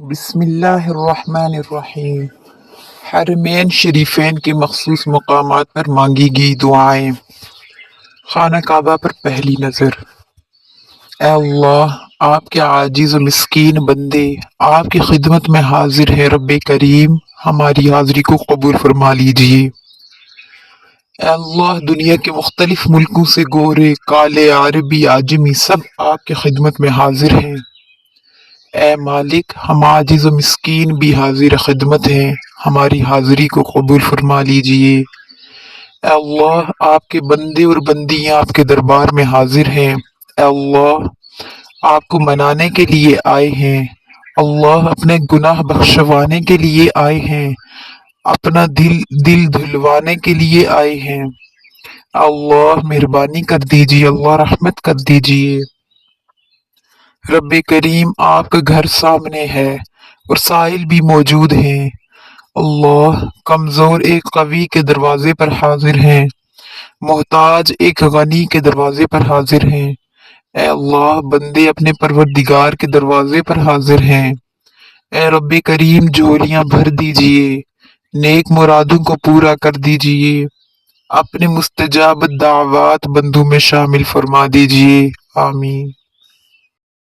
بسم اللہ الرحمن الرحیم۔ حرمین شریفین کے مخصوص مقامات پر مانگی گئی دعائیں۔ خانہ کعبہ پر پہلی نظر۔ اے اللہ، آپ کے عاجز و مسکین بندے آپ کی خدمت میں حاضر ہیں۔ رب کریم، ہماری حاضری کو قبول فرما لیجیے۔ اے اللہ، دنیا کے مختلف ملکوں سے گورے، کالے، عربی، عجمی سب آپ کی خدمت میں حاضر ہیں۔ اے مالک، ہم عاجز و مسکین بھی حاضر خدمت ہیں، ہماری حاضری کو قبول فرما لیجیے۔ اے اللہ، آپ کے بندے اور بندیاں آپ کے دربار میں حاضر ہیں۔ اے اللہ، آپ کو منانے کے لیے آئے ہیں۔ اللہ، اپنے گناہ بخشوانے کے لیے آئے ہیں، اپنا دل دھلوانے کے لیے آئے ہیں۔ اللہ، مہربانی کر دیجیے، اللہ رحمت کر دیجیے۔ رب کریم، آپ کا گھر سامنے ہے اور سائل بھی موجود ہیں۔ اللہ، کمزور ایک قوی کے دروازے پر حاضر ہیں، محتاج ایک غنی کے دروازے پر حاضر ہیں۔ اے اللہ، بندے اپنے پروردگار کے دروازے پر حاضر ہیں۔ اے رب کریم، جھولیاں بھر دیجئے، نیک مرادوں کو پورا کر دیجئے، اپنے مستجاب دعوات بندوں میں شامل فرما دیجئے۔ آمین۔